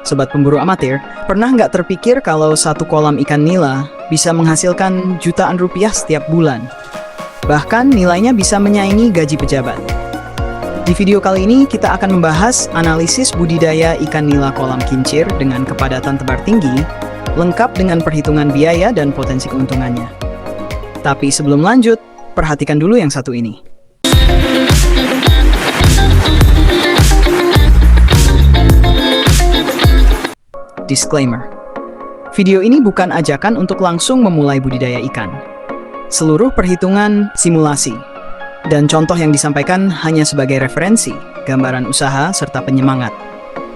Sobat pemburu amatir, pernah nggak terpikir kalau satu kolam ikan nila bisa menghasilkan jutaan rupiah setiap bulan? Bahkan nilainya bisa menyaingi gaji pejabat. Di video kali ini kita akan membahas analisis budidaya ikan nila kolam kincir dengan kepadatan tebar tinggi, lengkap dengan perhitungan biaya dan potensi keuntungannya. Tapi sebelum lanjut, perhatikan dulu yang satu ini. Disclaimer. Video ini bukan ajakan untuk langsung memulai budidaya ikan. Seluruh perhitungan, simulasi, dan contoh yang disampaikan hanya sebagai referensi, gambaran usaha, serta penyemangat.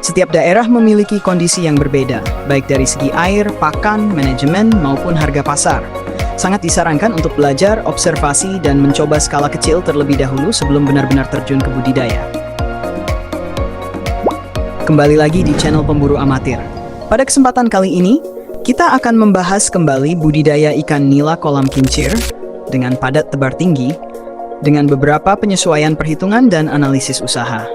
Setiap daerah memiliki kondisi yang berbeda, baik dari segi air, pakan, manajemen, maupun harga pasar. Sangat disarankan untuk belajar, observasi, dan mencoba skala kecil terlebih dahulu sebelum benar-benar terjun ke budidaya. Kembali lagi di channel Pemburu Amatir. Pada kesempatan kali ini, kita akan membahas kembali budidaya ikan nila kolam kincir dengan padat tebar tinggi, dengan beberapa penyesuaian perhitungan dan analisis usaha.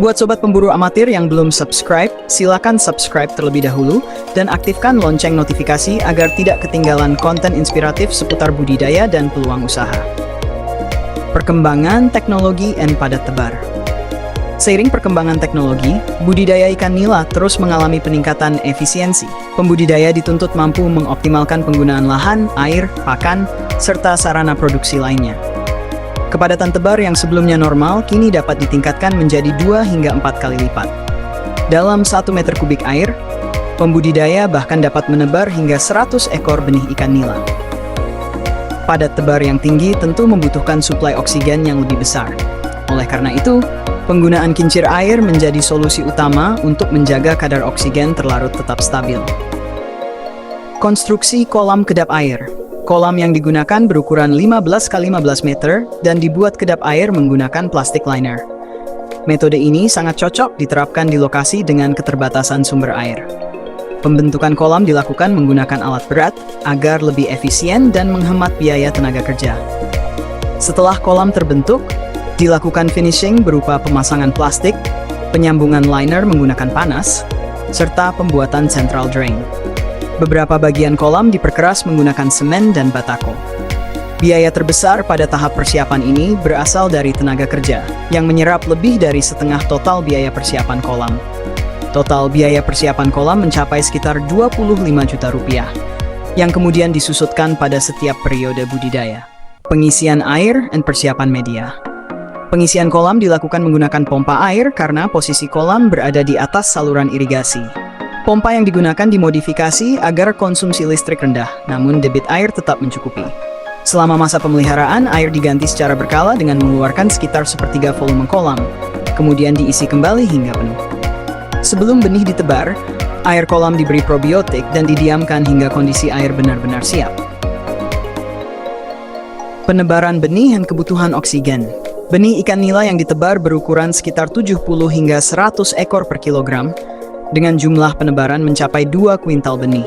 Buat sobat pemburu amatir yang belum subscribe, silakan subscribe terlebih dahulu dan aktifkan lonceng notifikasi agar tidak ketinggalan konten inspiratif seputar budidaya dan peluang usaha. Perkembangan teknologi dan padat tebar. Seiring perkembangan teknologi, budidaya ikan nila terus mengalami peningkatan efisiensi. Pembudidaya dituntut mampu mengoptimalkan penggunaan lahan, air, pakan, serta sarana produksi lainnya. Kepadatan tebar yang sebelumnya normal kini dapat ditingkatkan menjadi 2 hingga 4 kali lipat. Dalam 1 meter kubik air, pembudidaya bahkan dapat menebar hingga 100 ekor benih ikan nila. Padat tebar yang tinggi tentu membutuhkan suplai oksigen yang lebih besar. Oleh karena itu, penggunaan kincir air menjadi solusi utama untuk menjaga kadar oksigen terlarut tetap stabil. Konstruksi kolam kedap air. Kolam yang digunakan berukuran 15 x 15 meter dan dibuat kedap air menggunakan plastik liner. Metode ini sangat cocok diterapkan di lokasi dengan keterbatasan sumber air. Pembentukan kolam dilakukan menggunakan alat berat agar lebih efisien dan menghemat biaya tenaga kerja. Setelah kolam terbentuk, dilakukan finishing berupa pemasangan plastik, penyambungan liner menggunakan panas, serta pembuatan central drain. Beberapa bagian kolam diperkeras menggunakan semen dan batako. Biaya terbesar pada tahap persiapan ini berasal dari tenaga kerja, yang menyerap lebih dari setengah total biaya persiapan kolam. Total biaya persiapan kolam mencapai sekitar 25 juta rupiah, yang kemudian disusutkan pada setiap periode budidaya. Pengisian air dan persiapan media. Pengisian kolam dilakukan menggunakan pompa air karena posisi kolam berada di atas saluran irigasi. Pompa yang digunakan dimodifikasi agar konsumsi listrik rendah, namun debit air tetap mencukupi. Selama masa pemeliharaan, air diganti secara berkala dengan mengeluarkan sekitar sepertiga volume kolam, kemudian diisi kembali hingga penuh. Sebelum benih ditebar, air kolam diberi probiotik dan didiamkan hingga kondisi air benar-benar siap. Penebaran benih dan kebutuhan oksigen. Benih ikan nila yang ditebar berukuran sekitar 70 hingga 100 ekor per kilogram, dengan jumlah penebaran mencapai 2 kuintal benih.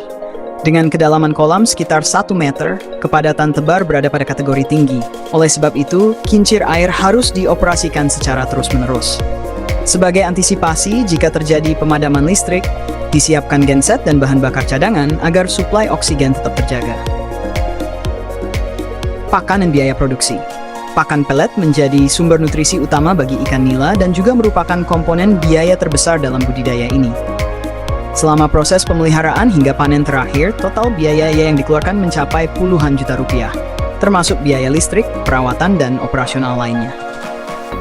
Dengan kedalaman kolam sekitar 1 meter, kepadatan tebar berada pada kategori tinggi. Oleh sebab itu, kincir air harus dioperasikan secara terus-menerus. Sebagai antisipasi jika terjadi pemadaman listrik, disiapkan genset dan bahan bakar cadangan agar suplai oksigen tetap terjaga. Pakan dan biaya produksi. Pakan pelet menjadi sumber nutrisi utama bagi ikan nila dan juga merupakan komponen biaya terbesar dalam budidaya ini. Selama proses pemeliharaan hingga panen terakhir, total biaya yang dikeluarkan mencapai puluhan juta rupiah, termasuk biaya listrik, perawatan, dan operasional lainnya.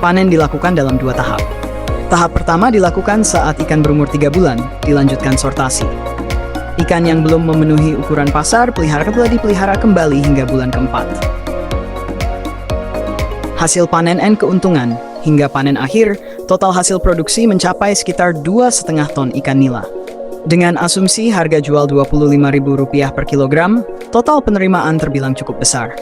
Panen dilakukan dalam 2 tahap. Tahap pertama dilakukan saat ikan berumur 3 bulan, dilanjutkan sortasi. Ikan yang belum memenuhi ukuran pasar dipelihara kembali hingga bulan keempat. Hasil panen dan keuntungan. Hingga panen akhir, total hasil produksi mencapai sekitar 2,5 ton ikan nila. Dengan asumsi harga jual Rp25.000 per kilogram, total penerimaan terbilang cukup besar.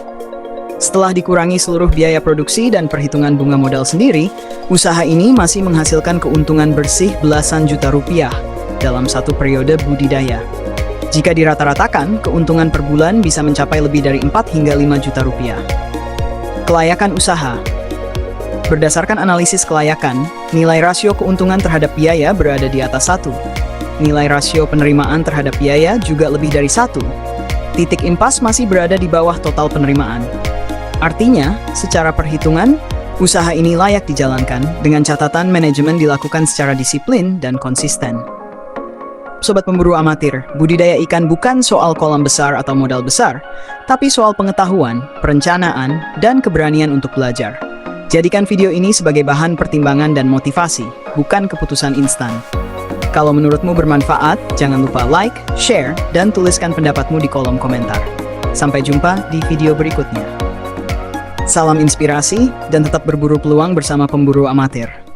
Setelah dikurangi seluruh biaya produksi dan perhitungan bunga modal sendiri, usaha ini masih menghasilkan keuntungan bersih belasan juta rupiah dalam satu periode budidaya. Jika dirata-ratakan, keuntungan per bulan bisa mencapai lebih dari 4 hingga 5 juta rupiah. Kelayakan usaha. Berdasarkan analisis kelayakan, nilai rasio keuntungan terhadap biaya berada di atas 1. nilai rasio penerimaan terhadap biaya juga lebih dari 1. Titik impas masih berada di bawah total penerimaan. Artinya, secara perhitungan, usaha ini layak dijalankan dengan catatan manajemen dilakukan secara disiplin dan konsisten. Sobat pemburu amatir, budidaya ikan bukan soal kolam besar atau modal besar, tapi soal pengetahuan, perencanaan, dan keberanian untuk belajar. Jadikan video ini sebagai bahan pertimbangan dan motivasi, bukan keputusan instan. Kalau menurutmu bermanfaat, jangan lupa like, share, dan tuliskan pendapatmu di kolom komentar. Sampai jumpa di video berikutnya. Salam inspirasi, dan tetap berburu peluang bersama pemburu amatir.